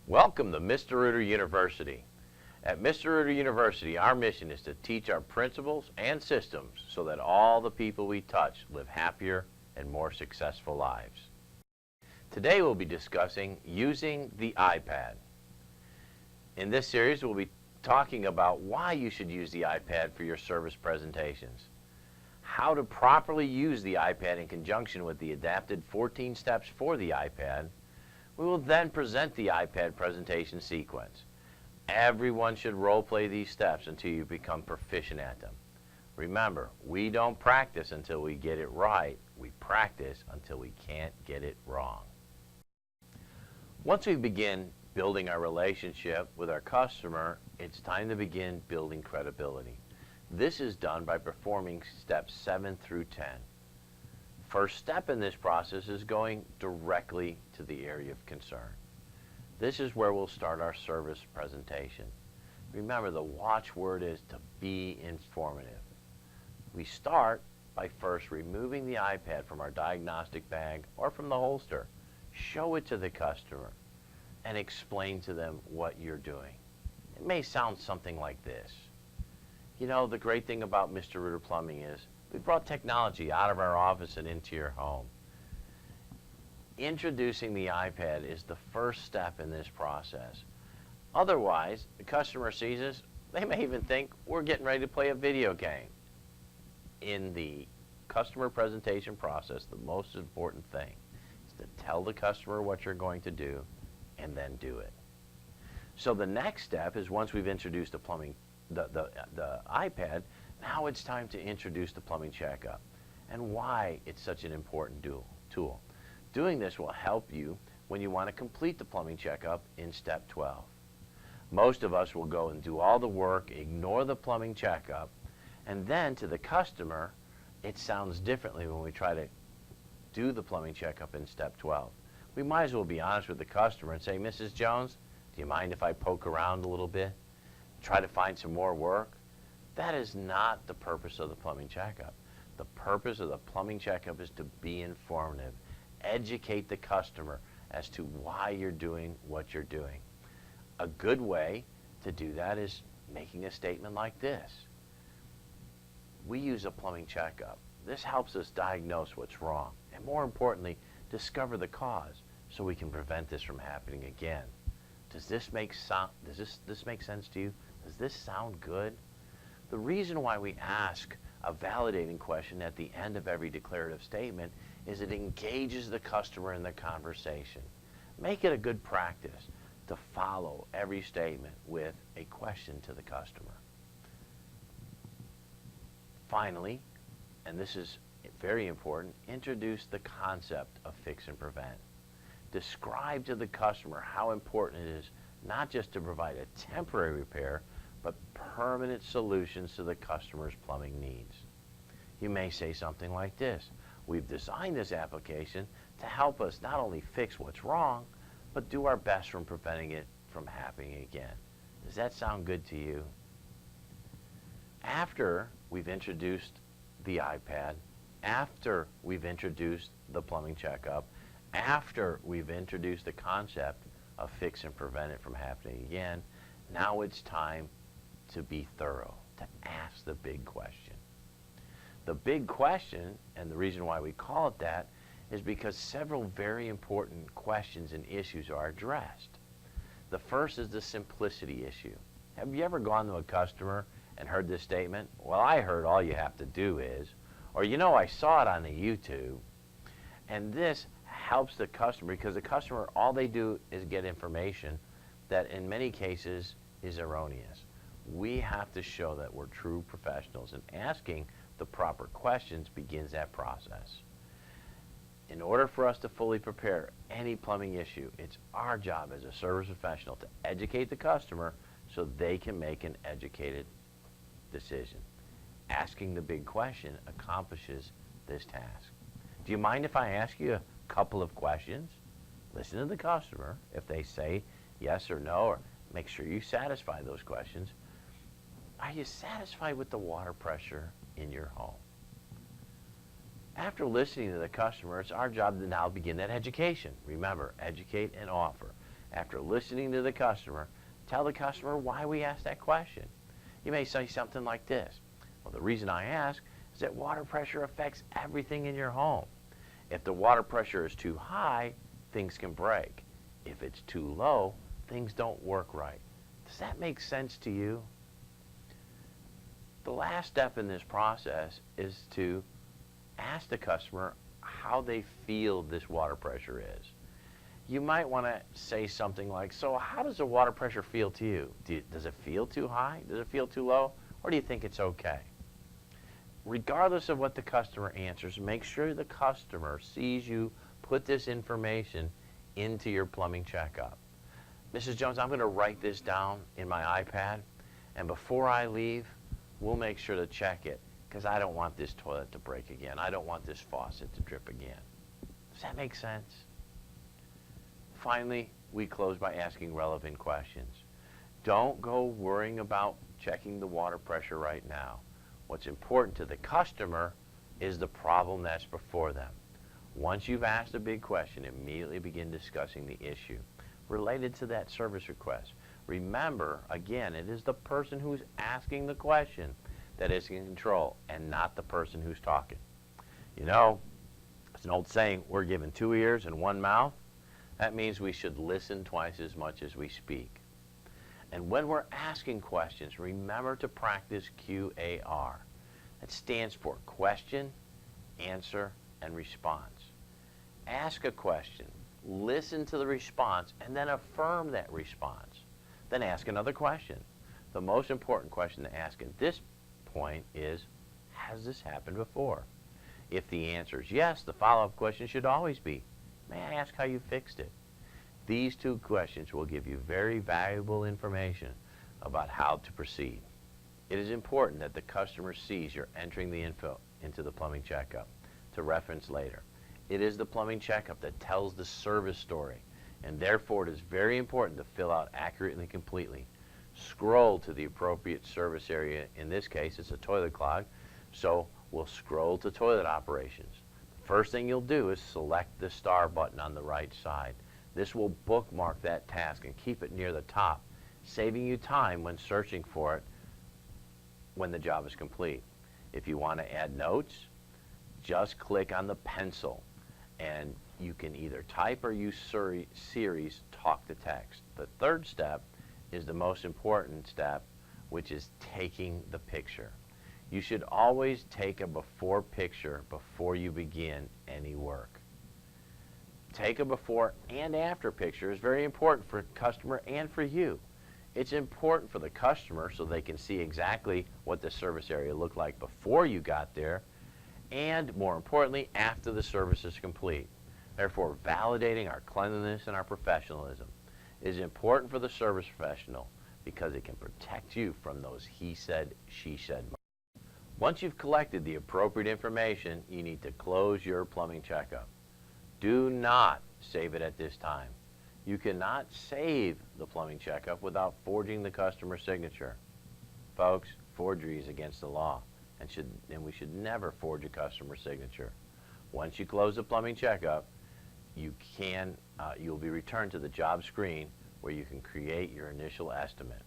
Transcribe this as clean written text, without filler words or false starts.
Welcome to Mr. Reuter University. At Mr. Reuter University, our mission is to teach our principles and systems so that all the people we touch live happier and more successful lives. Today we'll be discussing using the iPad. In this series, we'll be talking about why you should use the iPad for your service presentations, how to properly use the iPad in conjunction with the adapted 14 steps for the iPad. We will then present the iPad presentation sequence. Everyone should role play these steps until you become proficient at them. Remember, we don't practice until we get it right. We practice until we can't get it wrong. Once we begin building our relationship with our customer, it's time to begin building credibility. This is done by performing steps 7 through 10. First step in this process is going directly to the area of concern. This is where we'll start our service presentation. Remember, the watchword is to be informative. We start by first removing the iPad from our diagnostic bag or from the holster. Show it to the customer and explain to them what you're doing. It may sound something like this. You know, the great thing about Mr. Reuter Plumbing is we brought technology out of our office and into your home. Introducing the iPad is the first step in this process. Otherwise, the customer sees us, they may even think we're getting ready to play a video game. In the customer presentation process, the most important thing is to tell the customer what you're going to do and then do it. So the next step is, once we've introduced the iPad, now it's time to introduce the plumbing checkup and why it's such an important tool. Doing this will help you when you want to complete the plumbing checkup in step 12. Most of us will go and do all the work, ignore the plumbing checkup, and then to the customer, it sounds differently when we try to do the plumbing checkup in step 12. We might as well be honest with the customer and say, Mrs. Jones, do you mind if I poke around a little bit? Try to find some more work? That is not the purpose of the plumbing checkup. The purpose of the plumbing checkup is to be informative. Educate the customer as to why you're doing what you're doing. A good way to do that is making a statement like this. We use a plumbing checkup. This helps us diagnose what's wrong, and more importantly, discover the cause so we can prevent this from happening again. Does this make sense to you? Does this sound good? The reason why we ask a validating question at the end of every declarative statement is it engages the customer in the conversation. Make it a good practice to follow every statement with a question to the customer. Finally, and this is very important, introduce the concept of fix and prevent. Describe to the customer how important it is not just to provide a temporary repair, but permanent solutions to the customer's plumbing needs. You may say something like this: we've designed this application to help us not only fix what's wrong, but do our best from preventing it from happening again. Does that sound good to you? After we've introduced the iPad, after we've introduced the plumbing checkup, after we've introduced the concept of fix and prevent it from happening again, now it's time to be thorough, to ask the big question. The big question, and the reason why we call it that, is because several very important questions and issues are addressed. The first is the simplicity issue. Have you ever gone to a customer and heard this statement? Well, I heard all you have to do is, or you know, I saw it on the YouTube. And this helps the customer because the customer, all they do is get information that in many cases is erroneous. We have to show that we're true professionals, and asking the proper questions begins that process. In order for us to fully prepare any plumbing issue, it's our job as a service professional to educate the customer so they can make an educated decision. Asking the big question accomplishes this task. Do you mind if I ask you a couple of questions? Listen to the customer. If they say yes or no, or make sure you satisfy those questions. Are you satisfied with the water pressure in your home? After listening to the customer, it's our job to now begin that education. Remember, educate and offer. After listening to the customer, tell the customer why we asked that question. You may say something like this. Well, the reason I ask is that water pressure affects everything in your home. If the water pressure is too high, things can break. If it's too low, things don't work right. Does that make sense to you? The last step in this process is to ask the customer how they feel this water pressure is. You might want to say something like, so how does the water pressure feel to you? Does it feel too high? Does it feel too low? Or do you think it's okay? Regardless of what the customer answers, make sure the customer sees you put this information into your plumbing checkup. Mrs. Jones, I'm going to write this down in my iPad, and before I leave, we'll make sure to check it, because I don't want this toilet to break again. I don't want this faucet to drip again. Does that make sense? Finally, we close by asking relevant questions. Don't go worrying about checking the water pressure right now. What's important to the customer is the problem that's before them. Once you've asked a big question, immediately begin discussing the issue related to that service request. Remember, again, it is the person who's asking the question that is in control and not the person who's talking. You know, it's an old saying, we're given 2 ears and 1 mouth. That means we should listen twice as much as we speak. And when we're asking questions, remember to practice QAR. That stands for question, answer, and response. Ask a question, listen to the response, and then affirm that response. Then ask another question. The most important question to ask at this point is, has this happened before? If the answer is yes, the follow-up question should always be, may I ask how you fixed it? These 2 questions will give you very valuable information about how to proceed. It is important that the customer sees you're entering the info into the plumbing checkup to reference later. It is the plumbing checkup that tells the service story, and therefore it is very important to fill out accurately and completely. Scroll to the appropriate service area. In this case, it's a toilet clog, so we'll scroll to toilet operations. The first thing you'll do is select the star button on the right side. This will bookmark that task and keep it near the top, saving you time when searching for it when the job is complete. If you want to add notes, just click on the pencil, and you can either type or use Siri's talk to text. The third step is the most important step, which is taking the picture. You should always take a before picture before you begin any work. Take a before and after picture is very important for the customer and for you. It's important for the customer so they can see exactly what the service area looked like before you got there, and more importantly, after the service is complete. Therefore, validating our cleanliness and our professionalism is important for the service professional because it can protect you from those he said, she said moments. Once you've collected the appropriate information, you need to close your plumbing checkup. Do not save it at this time. You cannot save the plumbing checkup without forging the customer signature. Folks, forgery is against the law, and we should never forge a customer signature. Once you close the plumbing checkup, you'll be returned to the job screen where you can create your initial estimate.